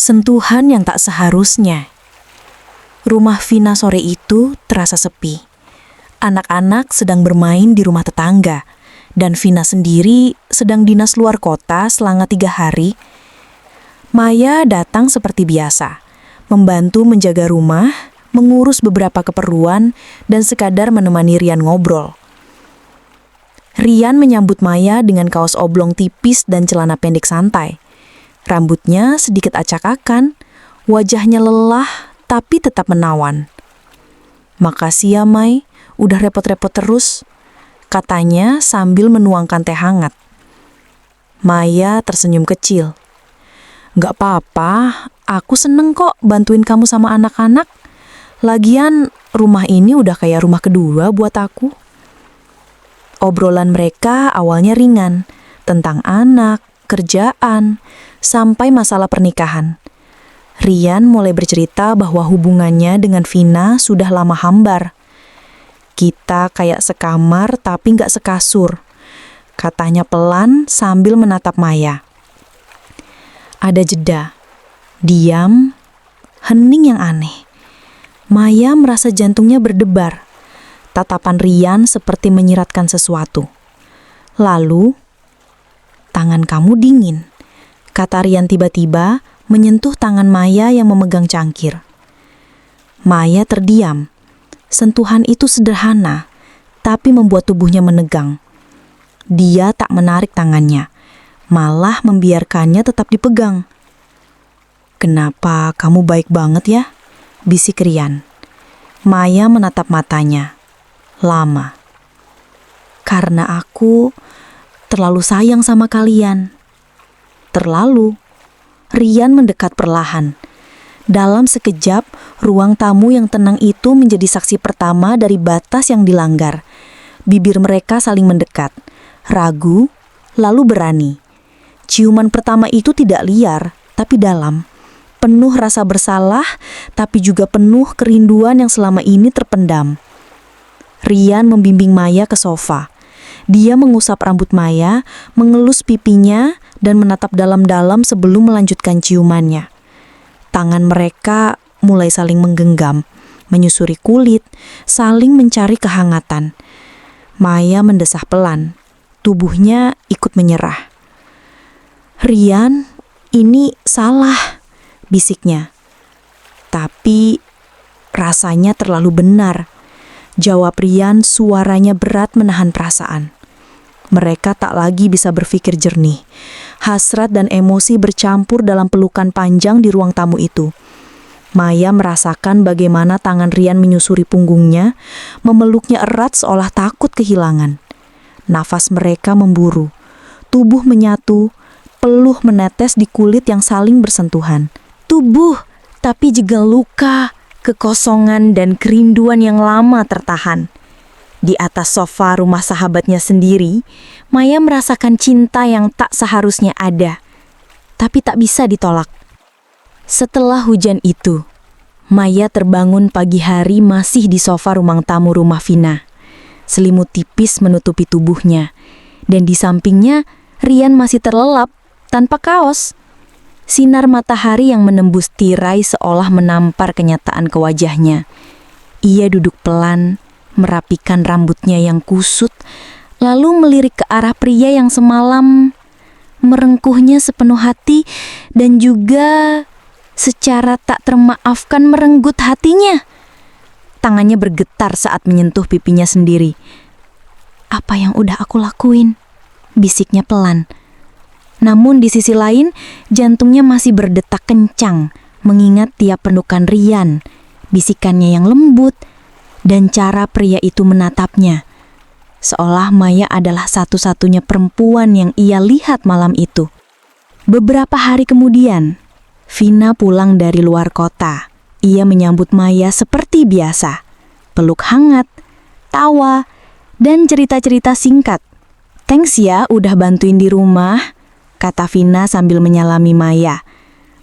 Sentuhan yang tak seharusnya. Rumah Vina sore itu terasa sepi. Anak-anak sedang bermain di rumah tetangga, dan Vina sendiri sedang dinas luar kota selama 3 hari. Maya datang seperti biasa, membantu menjaga rumah, mengurus beberapa keperluan, dan sekadar menemani Rian ngobrol. Rian menyambut Maya dengan kaos oblong tipis dan celana pendek santai. Rambutnya sedikit acak-akan, wajahnya lelah tapi tetap menawan. "Makasih ya, Mai, udah repot-repot terus," katanya sambil menuangkan teh hangat. Maya tersenyum kecil. "Gak apa-apa, aku seneng kok bantuin kamu sama anak-anak. Lagian rumah ini udah kayak rumah kedua buat aku." Obrolan mereka awalnya ringan, tentang anak, kerjaan, sampai masalah pernikahan. Rian mulai bercerita bahwa hubungannya dengan Vina sudah lama hambar. "Kita kayak sekamar tapi nggak sekasur," katanya pelan sambil menatap Maya. Ada jeda, diam, hening yang aneh. Maya merasa jantungnya berdebar. Tatapan Rian seperti menyiratkan sesuatu. Lalu, "Tangan kamu dingin," kata Rian tiba-tiba menyentuh tangan Maya yang memegang cangkir. Maya terdiam. Sentuhan itu sederhana, tapi membuat tubuhnya menegang. Dia tak menarik tangannya, malah membiarkannya tetap dipegang. "Kenapa kamu baik banget ya?" bisik Rian. Maya menatap matanya. Lama. "Karena aku terlalu sayang sama kalian." Terlalu. Rian mendekat perlahan. Dalam sekejap, ruang tamu yang tenang itu menjadi saksi pertama dari batas yang dilanggar. Bibir mereka saling mendekat, ragu, lalu berani. Ciuman pertama itu tidak liar, tapi dalam. Penuh rasa bersalah, tapi juga penuh kerinduan yang selama ini terpendam. Rian membimbing Maya ke sofa. Dia mengusap rambut Maya, mengelus pipinya, dan menatap dalam-dalam sebelum melanjutkan ciumannya. Tangan mereka mulai saling menggenggam, menyusuri kulit, saling mencari kehangatan. Maya mendesah pelan, tubuhnya ikut menyerah. "Rian, ini salah," bisiknya. "Tapi rasanya terlalu benar," jawab Rian, suaranya berat menahan perasaan. Mereka tak lagi bisa berpikir jernih. Hasrat dan emosi bercampur dalam pelukan panjang di ruang tamu itu. Maya merasakan bagaimana tangan Rian menyusuri punggungnya, memeluknya erat seolah takut kehilangan. Nafas mereka memburu, tubuh menyatu, peluh menetes di kulit yang saling bersentuhan. Tubuh, tapi juga luka, kekosongan dan kerinduan yang lama tertahan. Di atas sofa rumah sahabatnya sendiri, Maya merasakan cinta yang tak seharusnya ada, tapi tak bisa ditolak. Setelah hujan itu, Maya terbangun pagi hari masih di sofa ruang tamu rumah Vina. Selimut tipis menutupi tubuhnya, dan di sampingnya Rian masih terlelap tanpa kaos. Sinar matahari yang menembus tirai seolah menampar kenyataan ke wajahnya. Ia duduk pelan, merapikan rambutnya yang kusut, lalu melirik ke arah pria yang semalam merengkuhnya sepenuh hati dan juga secara tak termaafkan merenggut hatinya. Tangannya bergetar saat menyentuh pipinya sendiri. "Apa yang udah aku lakuin?" bisiknya pelan. Namun di sisi lain, jantungnya masih berdetak kencang, mengingat tiap penukan Rian, bisikannya yang lembut, dan cara pria itu menatapnya. Seolah Maya adalah satu-satunya perempuan yang ia lihat malam itu. Beberapa hari kemudian, Vina pulang dari luar kota. Ia menyambut Maya seperti biasa. Peluk hangat, tawa, dan cerita-cerita singkat. "Thanks ya udah bantuin di rumah," kata Vina sambil menyalami Maya.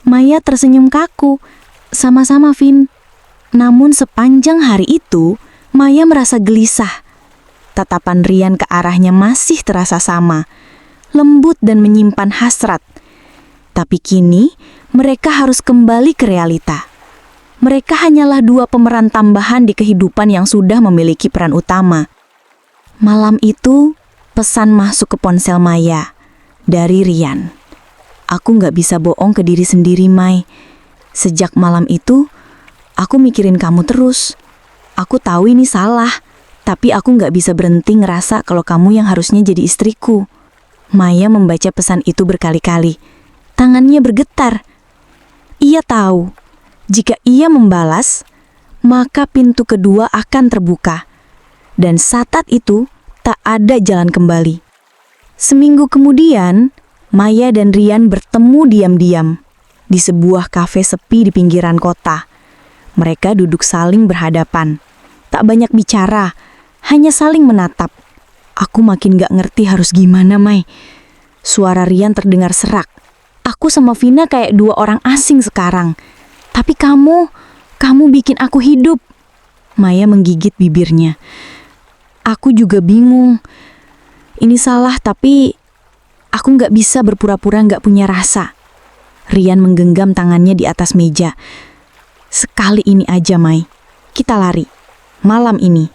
Maya tersenyum kaku. "Sama-sama, Vin." Namun sepanjang hari itu, Maya merasa gelisah. Tatapan Rian ke arahnya masih terasa sama, lembut dan menyimpan hasrat. Tapi kini mereka harus kembali ke realita. Mereka hanyalah dua pemeran tambahan di kehidupan yang sudah memiliki peran utama. Malam itu, pesan masuk ke ponsel Maya dari Rian. Aku gak bisa bohong ke diri sendiri, Mai. Sejak malam itu, aku mikirin kamu terus. Aku tahu ini salah, tapi aku gak bisa berhenti ngerasa kalau kamu yang harusnya jadi istriku. Maya membaca pesan itu berkali-kali. Tangannya bergetar. Ia tahu, jika ia membalas, maka pintu kedua akan terbuka. Dan saat itu, tak ada jalan kembali. Seminggu kemudian, Maya dan Rian bertemu diam-diam di sebuah kafe sepi di pinggiran kota. Mereka duduk saling berhadapan. Tak banyak bicara, hanya saling menatap. Aku makin gak ngerti harus gimana, Mai. Suara Rian terdengar serak. Aku sama Vina kayak dua orang asing sekarang. Tapi kamu bikin aku hidup. Maya menggigit bibirnya. Aku juga bingung. Ini salah, tapi aku gak bisa berpura-pura gak punya rasa. Rian menggenggam tangannya di atas meja. Sekali ini aja, Mai. Kita lari. Malam ini.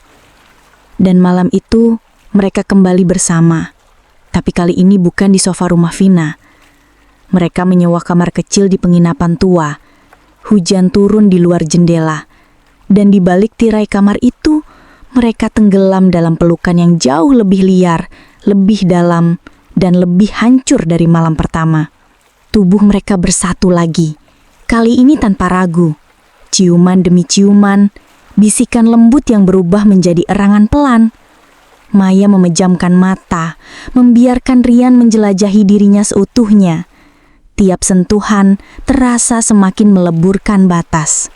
Dan malam itu, mereka kembali bersama. Tapi kali ini bukan di sofa rumah Vina. Mereka menyewa kamar kecil di penginapan tua. Hujan turun di luar jendela. Dan di balik tirai kamar itu, mereka tenggelam dalam pelukan yang jauh lebih liar, lebih dalam, dan lebih hancur dari malam pertama. Tubuh mereka bersatu lagi. Kali ini tanpa ragu. Ciuman demi ciuman, bisikan lembut yang berubah menjadi erangan pelan. Maya memejamkan mata, membiarkan Rian menjelajahi dirinya seutuhnya. Tiap sentuhan terasa semakin meleburkan batas.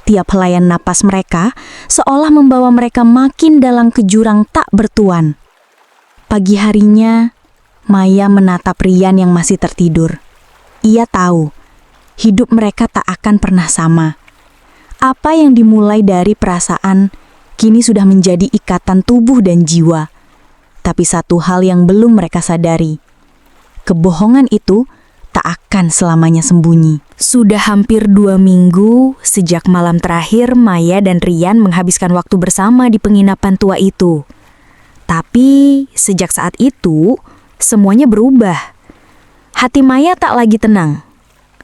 Tiap helaian napas mereka seolah membawa mereka makin dalam ke jurang tak bertuan. Pagi harinya, Maya menatap Rian yang masih tertidur. Ia tahu, hidup mereka tak akan pernah sama. Apa yang dimulai dari perasaan, kini sudah menjadi ikatan tubuh dan jiwa. Tapi satu hal yang belum mereka sadari, kebohongan itu tak akan selamanya sembunyi. Sudah hampir 2 minggu sejak malam terakhir Maya dan Rian menghabiskan waktu bersama di penginapan tua itu. Tapi sejak saat itu, semuanya berubah. Hati Maya tak lagi tenang.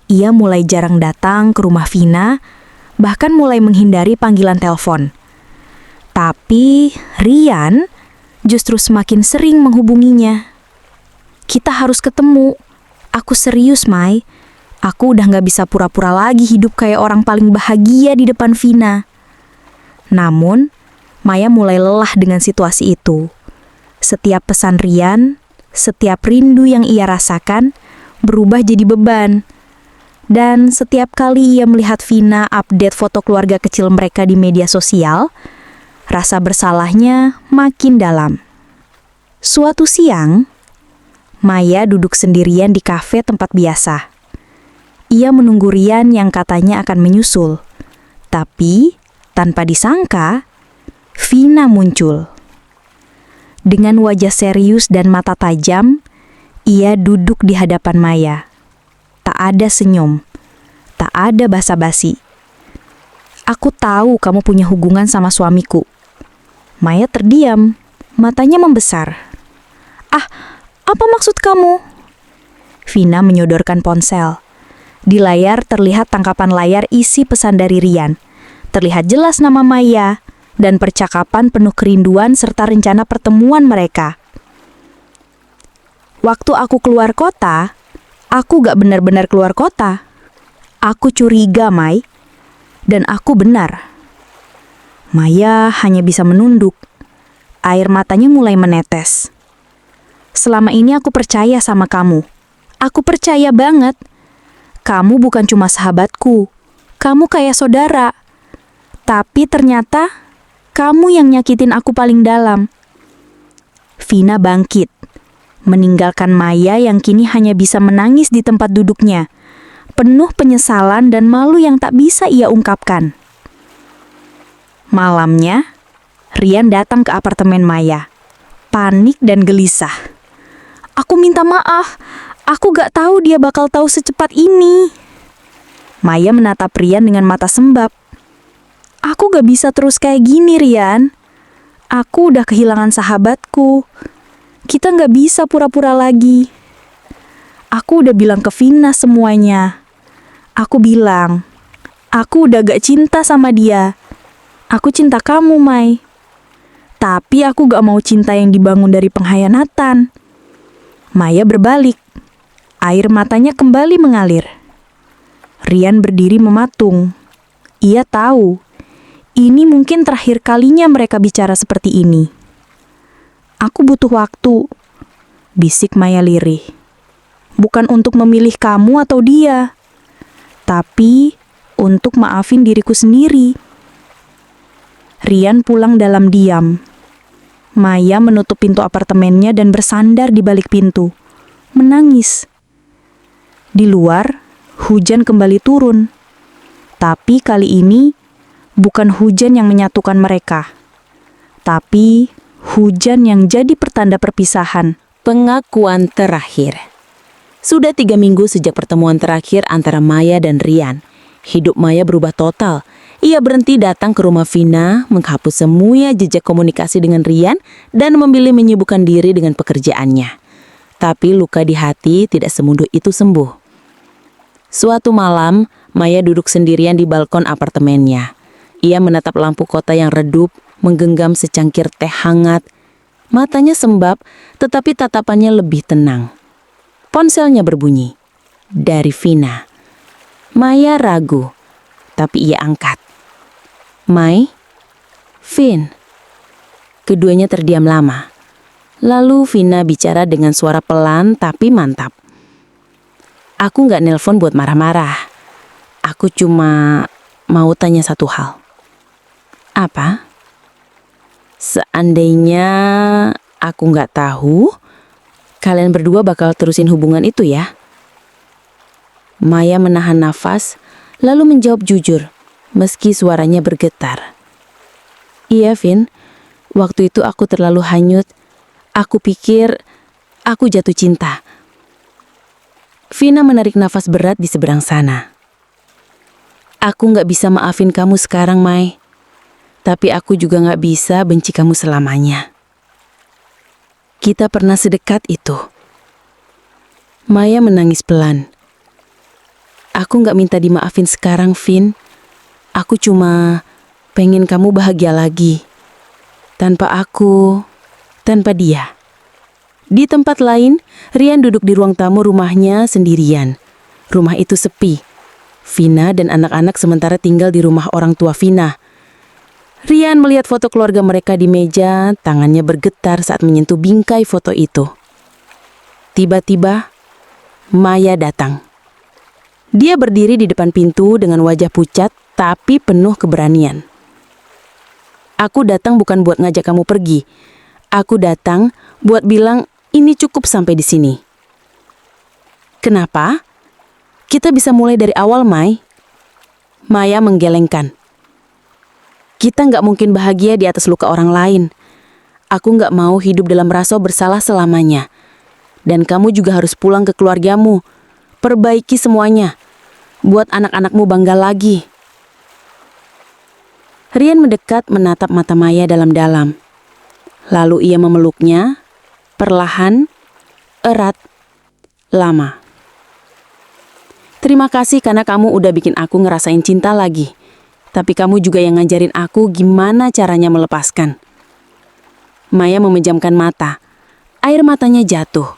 Ia mulai jarang datang ke rumah Vina, bahkan mulai menghindari panggilan telepon. Tapi Rian justru semakin sering menghubunginya. Kita harus ketemu. Aku serius, Mai. Aku udah gak bisa pura-pura lagi hidup kayak orang paling bahagia di depan Vina. Namun, Maya mulai lelah dengan situasi itu. Setiap pesan Rian, setiap rindu yang ia rasakan, berubah jadi beban. Dan setiap kali ia melihat Vina update foto keluarga kecil mereka di media sosial, rasa bersalahnya makin dalam. Suatu siang, Maya duduk sendirian di kafe tempat biasa. Ia menunggu Rian yang katanya akan menyusul. Tapi, tanpa disangka, Vina muncul. Dengan wajah serius dan mata tajam, ia duduk di hadapan Maya. Tak ada senyum, tak ada basa-basi. Aku tahu kamu punya hubungan sama suamiku. Maya terdiam, matanya membesar. Apa maksud kamu? Vina menyodorkan ponsel. Di layar terlihat tangkapan layar isi pesan dari Rian. Terlihat jelas nama Maya dan percakapan penuh kerinduan serta rencana pertemuan mereka. Waktu aku keluar kota, aku gak benar-benar keluar kota. Aku curiga, Mai. Dan aku benar. Maya hanya bisa menunduk. Air matanya mulai menetes. Selama ini aku percaya sama kamu. Aku percaya banget. Kamu bukan cuma sahabatku. Kamu kayak saudara. Tapi ternyata kamu yang nyakitin aku paling dalam. Vina bangkit, meninggalkan Maya yang kini hanya bisa menangis di tempat duduknya, penuh penyesalan dan malu yang tak bisa ia ungkapkan. Malamnya, Rian datang ke apartemen Maya, panik dan gelisah. Aku minta maaf. Aku gak tahu dia bakal tahu secepat ini. Maya menatap Rian dengan mata sembab. Aku gak bisa terus kayak gini, Rian. Aku udah kehilangan sahabatku. Kita gak bisa pura-pura lagi. Aku udah bilang ke Vina semuanya. Aku bilang, aku udah gak cinta sama dia. Aku cinta kamu, Mai. Tapi aku gak mau cinta yang dibangun dari pengkhianatan. Maya berbalik. Air matanya kembali mengalir. Rian berdiri mematung. Ia tahu, ini mungkin terakhir kalinya mereka bicara seperti ini. Aku butuh waktu, bisik Maya lirih. Bukan untuk memilih kamu atau dia, tapi untuk maafin diriku sendiri. Rian pulang dalam diam. Maya menutup pintu apartemennya dan bersandar di balik pintu, menangis. Di luar, hujan kembali turun. Tapi kali ini, bukan hujan yang menyatukan mereka, tapi hujan yang jadi pertanda perpisahan. Pengakuan terakhir. Sudah 3 minggu sejak pertemuan terakhir antara Maya dan Rian. Hidup Maya berubah total. Ia berhenti datang ke rumah Vina, menghapus semua jejak komunikasi dengan Rian, dan memilih menyibukkan diri dengan pekerjaannya. Tapi luka di hati tidak semudah itu sembuh. Suatu malam, Maya duduk sendirian di balkon apartemennya. Ia menatap lampu kota yang redup, menggenggam secangkir teh hangat. Matanya sembab, tetapi tatapannya lebih tenang. Ponselnya berbunyi. Dari Vina. Maya ragu, tapi ia angkat. Mai? Vin? Keduanya terdiam lama. Lalu Vina bicara dengan suara pelan tapi mantap. Aku gak nelpon buat marah-marah. Aku cuma mau tanya satu hal. Apa? Seandainya aku gak tahu, kalian berdua bakal terusin hubungan itu ya? Maya menahan nafas, lalu menjawab jujur, meski suaranya bergetar. Iya, Vin. Waktu itu aku terlalu hanyut. Aku pikir aku jatuh cinta. Vina menarik nafas berat di seberang sana. Aku gak bisa maafin kamu sekarang, Mai. Tapi aku juga gak bisa benci kamu selamanya. Kita pernah sedekat itu. Maya menangis pelan. Aku gak minta dimaafin sekarang, Vin. Aku cuma pengen kamu bahagia lagi. Tanpa aku, tanpa dia. Di tempat lain, Rian duduk di ruang tamu rumahnya sendirian. Rumah itu sepi. Vina dan anak-anak sementara tinggal di rumah orang tua Vina. Rian melihat foto keluarga mereka di meja, tangannya bergetar saat menyentuh bingkai foto itu. Tiba-tiba, Maya datang. Dia berdiri di depan pintu dengan wajah pucat tapi penuh keberanian. Aku datang bukan buat ngajak kamu pergi. Aku datang buat bilang ini cukup sampai di sini. Kenapa? Kita bisa mulai dari awal, Mai. Maya menggelengkan. Kita nggak mungkin bahagia di atas luka orang lain. Aku nggak mau hidup dalam rasa bersalah selamanya. Dan kamu juga harus pulang ke keluargamu. Perbaiki semuanya. Buat anak-anakmu bangga lagi. Rian mendekat menatap mata Maya dalam-dalam. Lalu ia memeluknya, perlahan, erat, lama. Terima kasih karena kamu udah bikin aku ngerasain cinta lagi. Tapi kamu juga yang ngajarin aku gimana caranya melepaskan. Maya memejamkan mata. Air matanya jatuh.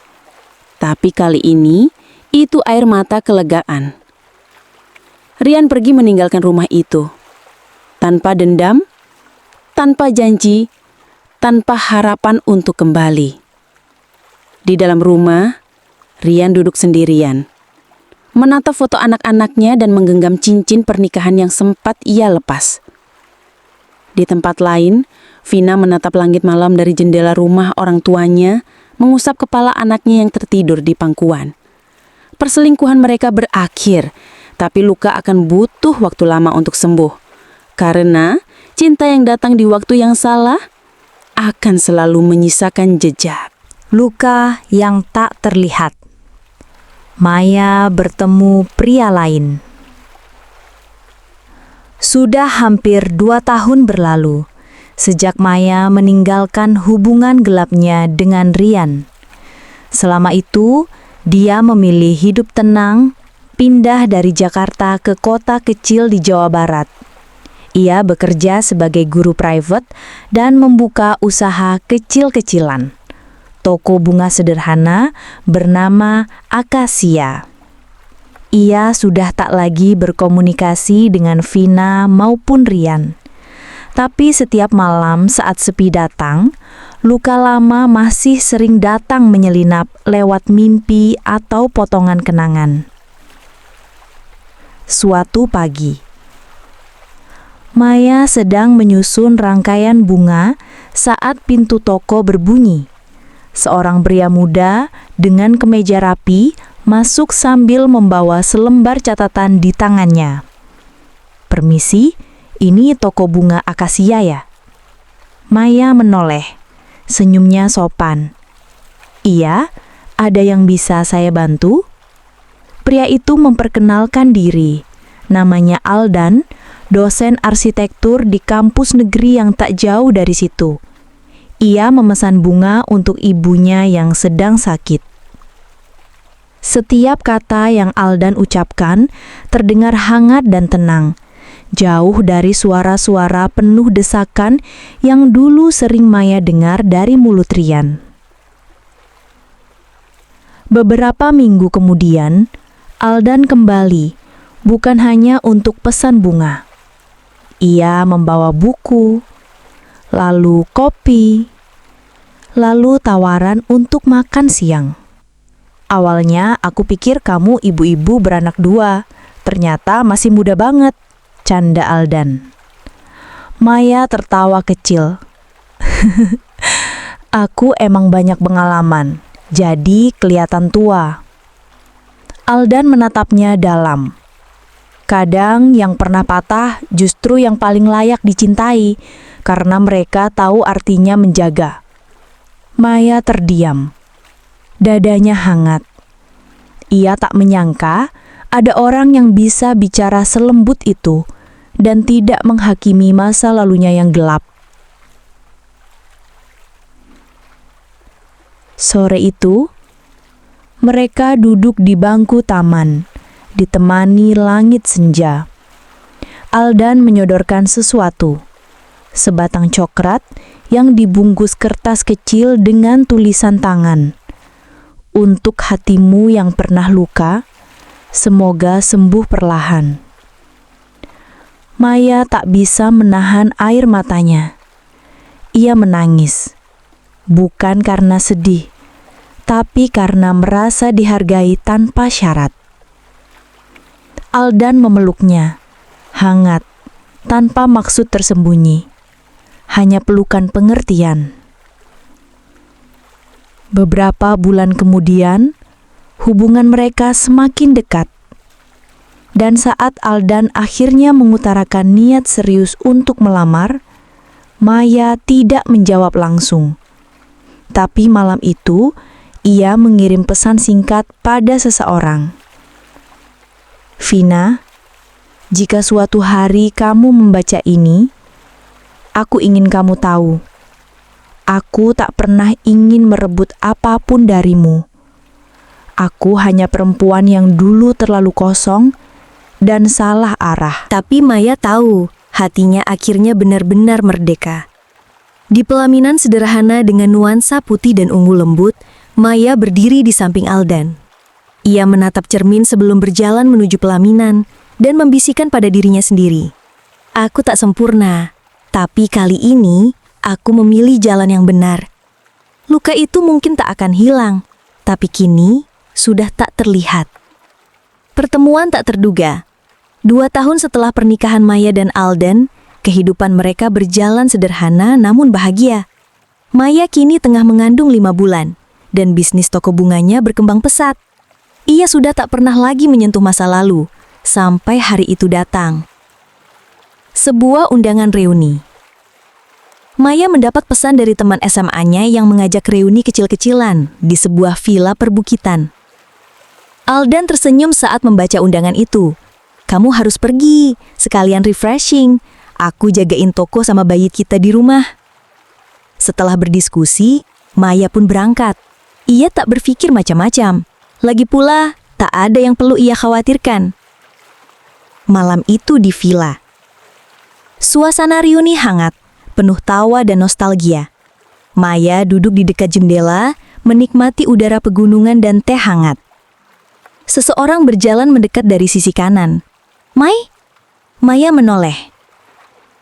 Tapi kali ini, itu air mata kelegaan. Rian pergi meninggalkan rumah itu. Tanpa dendam, tanpa janji, tanpa harapan untuk kembali. Di dalam rumah, Rian duduk sendirian. Menatap foto anak-anaknya dan menggenggam cincin pernikahan yang sempat ia lepas. Di tempat lain, Vina menatap langit malam dari jendela rumah orang tuanya, mengusap kepala anaknya yang tertidur di pangkuan. Perselingkuhan mereka berakhir, tapi luka akan butuh waktu lama untuk sembuh. Karena cinta yang datang di waktu yang salah akan selalu menyisakan jejak. Luka yang tak terlihat. Maya bertemu pria lain. Sudah hampir 2 tahun berlalu sejak Maya meninggalkan hubungan gelapnya dengan Rian. Selama itu, dia memilih hidup tenang, pindah dari Jakarta ke kota kecil di Jawa Barat. Ia bekerja sebagai guru private dan membuka usaha kecil-kecilan. Toko bunga sederhana bernama Akasia. Ia sudah tak lagi berkomunikasi dengan Vina maupun Rian. Tapi setiap malam saat sepi datang, luka lama masih sering datang menyelinap lewat mimpi atau potongan kenangan. Suatu pagi, Maya sedang menyusun rangkaian bunga saat pintu toko berbunyi. Seorang pria muda dengan kemeja rapi masuk sambil membawa selembar catatan di tangannya. "Permisi, ini toko bunga Akasia ya?" Maya menoleh, senyumnya sopan. "Iya, ada yang bisa saya bantu?" Pria itu memperkenalkan diri. Namanya Aldan, dosen arsitektur di kampus negeri yang tak jauh dari situ. Ia memesan bunga untuk ibunya yang sedang sakit. Setiap kata yang Aldan ucapkan terdengar hangat dan tenang, jauh dari suara-suara penuh desakan yang dulu sering Maya dengar dari mulut Rian. Beberapa minggu kemudian, Aldan kembali, bukan hanya untuk pesan bunga. Ia membawa buku, lalu kopi, lalu tawaran untuk makan siang. "Awalnya aku pikir kamu ibu-ibu beranak 2, ternyata masih muda banget," canda Aldan. Maya tertawa kecil. "Aku emang banyak pengalaman, jadi kelihatan tua." Aldan menatapnya dalam. "Kadang yang pernah patah justru yang paling layak dicintai, karena mereka tahu artinya menjaga." Maya terdiam. Dadanya hangat. Ia tak menyangka ada orang yang bisa bicara selembut itu dan tidak menghakimi masa lalunya yang gelap. Sore itu, mereka duduk di bangku taman, ditemani langit senja. Aldan menyodorkan sesuatu, sebatang coklat yang dibungkus kertas kecil dengan tulisan tangan. "Untuk hatimu yang pernah luka, semoga sembuh perlahan." Maya tak bisa menahan air matanya. Ia menangis, bukan karena sedih, tapi karena merasa dihargai tanpa syarat. Aldan memeluknya, hangat, tanpa maksud tersembunyi. Hanya pelukan pengertian. Beberapa bulan kemudian, hubungan mereka semakin dekat. Dan saat Aldan akhirnya mengutarakan niat serius untuk melamar, Maya tidak menjawab langsung. Tapi malam itu, ia mengirim pesan singkat pada seseorang. "Vina, jika suatu hari kamu membaca ini, aku ingin kamu tahu, aku tak pernah ingin merebut apapun darimu. Aku hanya perempuan yang dulu terlalu kosong dan salah arah." Tapi Maya tahu, hatinya akhirnya benar-benar merdeka. Di pelaminan sederhana dengan nuansa putih dan ungu lembut, Maya berdiri di samping Aldan. Ia menatap cermin sebelum berjalan menuju pelaminan dan membisikkan pada dirinya sendiri, "Aku tak sempurna, tapi kali ini aku memilih jalan yang benar. Luka itu mungkin tak akan hilang, tapi kini sudah tak terlihat." Pertemuan tak terduga. 2 tahun setelah pernikahan Maya dan Aldan, kehidupan mereka berjalan sederhana namun bahagia. Maya kini tengah mengandung 5 bulan, dan bisnis toko bunganya berkembang pesat. Ia sudah tak pernah lagi menyentuh masa lalu, sampai hari itu datang. Sebuah undangan reuni. Maya mendapat pesan dari teman SMA-nya yang mengajak reuni kecil-kecilan di sebuah villa perbukitan. Aldan tersenyum saat membaca undangan itu. Kamu harus pergi, sekalian refreshing. Aku jagain toko sama bayi kita di rumah. Setelah berdiskusi, Maya pun berangkat. Ia tak berpikir macam-macam. Lagi pula, tak ada yang perlu ia khawatirkan. Malam itu di villa. Suasana reuni hangat, penuh tawa dan nostalgia. Maya duduk di dekat jendela, menikmati udara pegunungan dan teh hangat. Seseorang berjalan mendekat dari sisi kanan. Maya menoleh.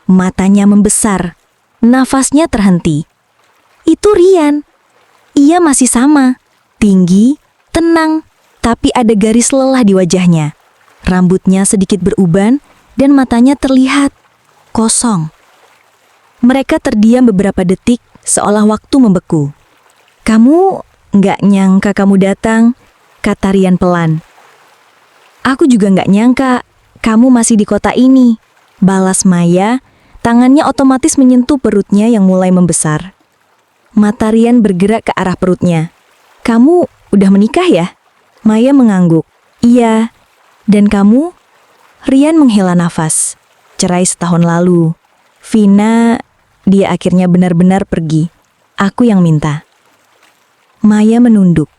Matanya membesar, nafasnya terhenti. Itu Rian. Ia masih sama, tinggi, tenang, tapi ada garis lelah di wajahnya. Rambutnya sedikit beruban dan matanya terlihat kosong. Mereka terdiam beberapa detik seolah waktu membeku. Kamu nggak nyangka kamu datang, kata Rian pelan. Aku juga nggak nyangka kamu masih di kota ini, balas Maya. Tangannya otomatis menyentuh perutnya yang mulai membesar. Mata Rian bergerak ke arah perutnya. Kamu udah menikah ya? Maya mengangguk. Iya. Dan kamu? Rian menghela nafas. Cerai setahun lalu. Vina, dia akhirnya benar-benar pergi. Aku yang minta. Maya menunduk.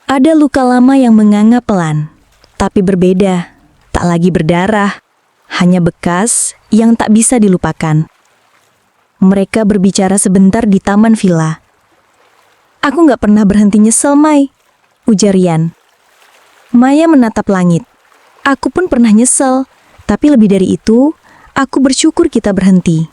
Ada luka lama yang menganga pelan. Tapi berbeda. Tak lagi berdarah. Hanya bekas yang tak bisa dilupakan. Mereka berbicara sebentar di taman villa. Aku gak pernah berhenti nyesel, Mai, ujar Rian. Maya menatap langit. Aku pun pernah nyesel, tapi lebih dari itu, aku bersyukur kita berhenti.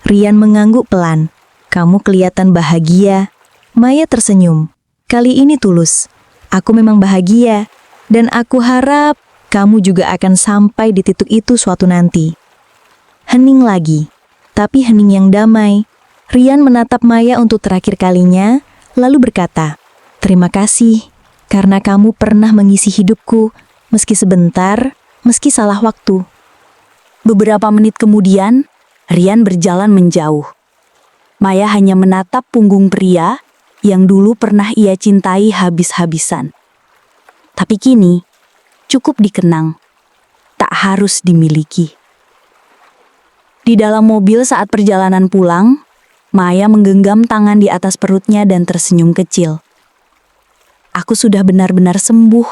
Rian mengangguk pelan. Kamu kelihatan bahagia. Maya tersenyum. Kali ini tulus. Aku memang bahagia, dan aku harap kamu juga akan sampai di titik itu suatu nanti. Hening lagi, tapi hening yang damai. Rian menatap Maya untuk terakhir kalinya, lalu berkata, terima kasih, karena kamu pernah mengisi hidupku, meski sebentar, meski salah waktu. Beberapa menit kemudian, Rian berjalan menjauh. Maya hanya menatap punggung pria yang dulu pernah ia cintai habis-habisan. Tapi kini, cukup dikenang, tak harus dimiliki. Di dalam mobil saat perjalanan pulang, Maya menggenggam tangan di atas perutnya dan tersenyum kecil. Aku sudah benar-benar sembuh,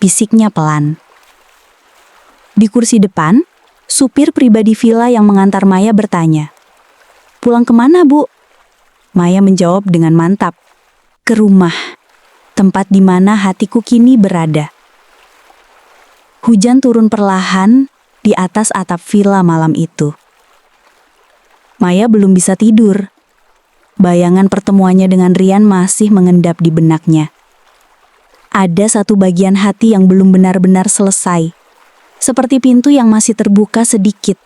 bisiknya pelan. Di kursi depan, supir pribadi villa yang mengantar Maya bertanya, pulang kemana, Bu? Maya menjawab dengan mantap, ke rumah, tempat di mana hatiku kini berada. Hujan turun perlahan di atas atap villa malam itu. Maya belum bisa tidur. Bayangan pertemuannya dengan Rian masih mengendap di benaknya. Ada satu bagian hati yang belum benar-benar selesai, seperti pintu yang masih terbuka sedikit,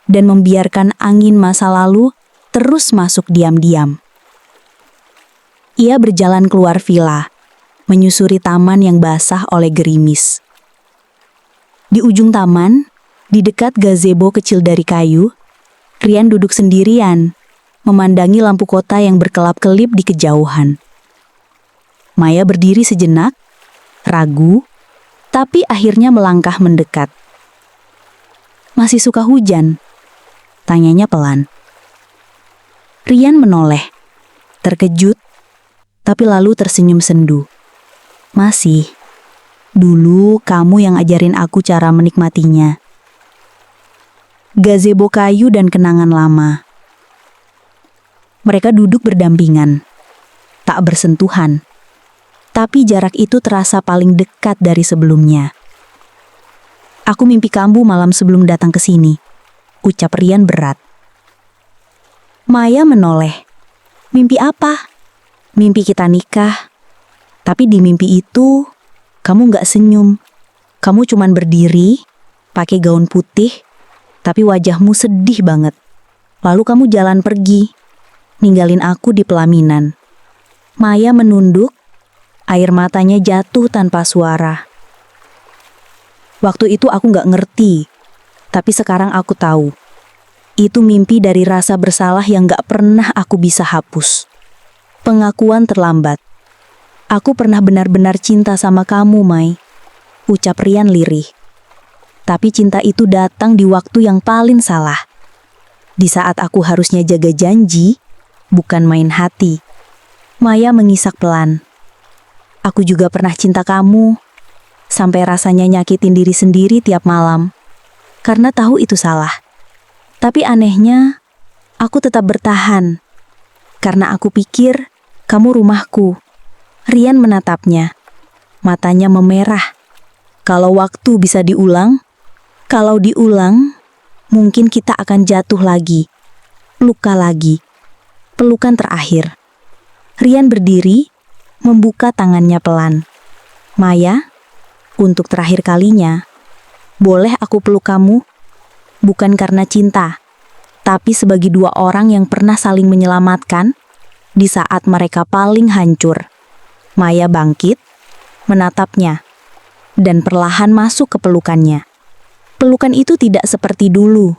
dan membiarkan angin masa lalu terus masuk diam-diam. Ia berjalan keluar villa, menyusuri taman yang basah oleh gerimis. Di ujung taman, di dekat gazebo kecil dari kayu, Rian duduk sendirian, memandangi lampu kota yang berkelap-kelip di kejauhan. Maya berdiri sejenak, ragu, tapi akhirnya melangkah mendekat. Masih suka hujan? Tanyanya pelan. Rian menoleh, terkejut, tapi lalu tersenyum sendu. Masih. Dulu kamu yang ajarin aku cara menikmatinya. Gazebo kayu dan kenangan lama. Mereka duduk berdampingan, tak bersentuhan. Tapi jarak itu terasa paling dekat dari sebelumnya. Aku mimpi kamu malam sebelum datang ke sini, ucap Rian berat. Maya menoleh. Mimpi apa? Mimpi kita nikah. Tapi di mimpi itu, kamu gak senyum. Kamu cuman berdiri, pakai gaun putih, tapi wajahmu sedih banget. Lalu kamu jalan pergi, ninggalin aku di pelaminan. Maya menunduk, air matanya jatuh tanpa suara. Waktu itu aku gak ngerti, tapi sekarang aku tahu. Itu mimpi dari rasa bersalah yang gak pernah aku bisa hapus. Pengakuan terlambat. Aku pernah benar-benar cinta sama kamu, Mai. Ucap Rian lirih. Tapi cinta itu datang di waktu yang paling salah. Di saat aku harusnya jaga janji, bukan main hati. Maya mengisak pelan. Aku juga pernah cinta kamu. Sampai rasanya nyakitin diri sendiri tiap malam. Karena tahu itu salah. Tapi anehnya, aku tetap bertahan. Karena aku pikir, kamu rumahku. Rian menatapnya. Matanya memerah. Kalau waktu bisa diulang, kalau diulang, mungkin kita akan jatuh lagi. Luka lagi. Pelukan terakhir. Rian berdiri, membuka tangannya pelan. Maya, untuk terakhir kalinya, boleh aku peluk kamu? Bukan karena cinta, tapi sebagai dua orang yang pernah saling menyelamatkan di saat mereka paling hancur. Maya bangkit, menatapnya, dan perlahan masuk ke pelukannya. Pelukan itu tidak seperti dulu,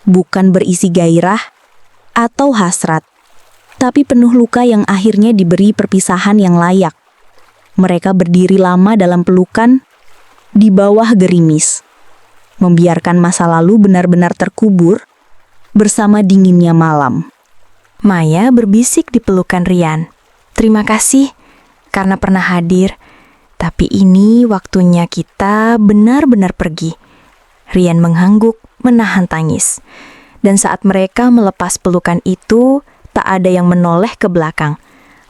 bukan berisi gairah atau hasrat, tapi penuh luka yang akhirnya diberi perpisahan yang layak. Mereka berdiri lama dalam pelukan, di bawah gerimis, membiarkan masa lalu benar-benar terkubur bersama dinginnya malam. Maya berbisik di pelukan Rian. Terima kasih karena pernah hadir, tapi ini waktunya kita benar-benar pergi. Rian mengangguk, menahan tangis. Dan saat mereka melepas pelukan itu, tak ada yang menoleh ke belakang.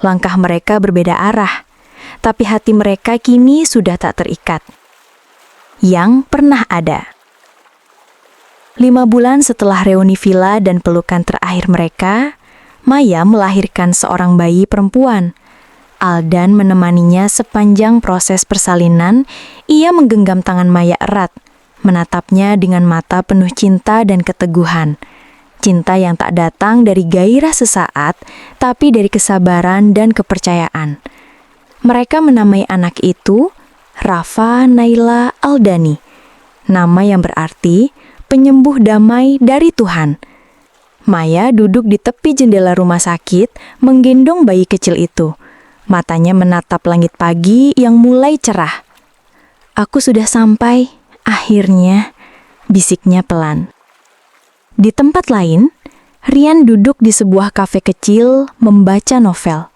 Langkah mereka berbeda arah, tapi hati mereka kini sudah tak terikat. Yang pernah ada. 5 bulan setelah reuni villa dan pelukan terakhir mereka, Maya melahirkan seorang bayi perempuan. Aldan menemaninya sepanjang proses persalinan. Ia menggenggam tangan Maya erat, menatapnya dengan mata penuh cinta dan keteguhan. Cinta yang tak datang dari gairah sesaat, tapi dari kesabaran dan kepercayaan. Mereka menamai anak itu Rafa Naila Aldani, nama yang berarti penyembuh damai dari Tuhan. Maya duduk di tepi jendela rumah sakit, menggendong bayi kecil itu. Matanya menatap langit pagi yang mulai cerah. Aku sudah sampai, akhirnya, bisiknya pelan. Di tempat lain, Rian duduk di sebuah kafe kecil membaca novel.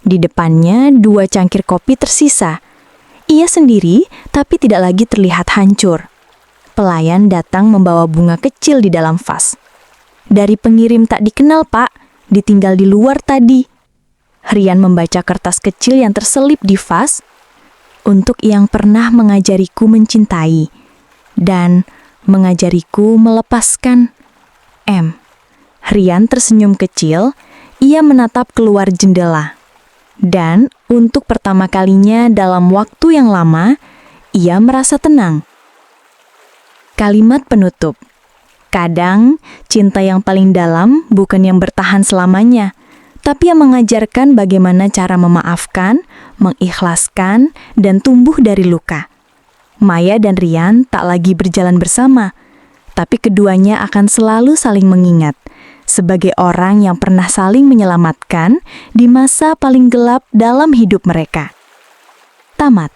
Di depannya 2 cangkir kopi tersisa. Ia sendiri, tapi tidak lagi terlihat hancur. Pelayan datang membawa bunga kecil di dalam vas. Dari pengirim tak dikenal, Pak, ditinggal di luar tadi. Rian membaca kertas kecil yang terselip di vas. Untuk yang pernah mengajariku mencintai dan mengajariku melepaskan. M. Rian tersenyum kecil, ia menatap keluar jendela. Dan untuk pertama kalinya dalam waktu yang lama, ia merasa tenang. Kalimat penutup. Kadang, cinta yang paling dalam bukan yang bertahan selamanya, tapi yang mengajarkan bagaimana cara memaafkan, mengikhlaskan, dan tumbuh dari luka. Maya dan Rian tak lagi berjalan bersama, tapi keduanya akan selalu saling mengingat, sebagai orang yang pernah saling menyelamatkan di masa paling gelap dalam hidup mereka. Tamat.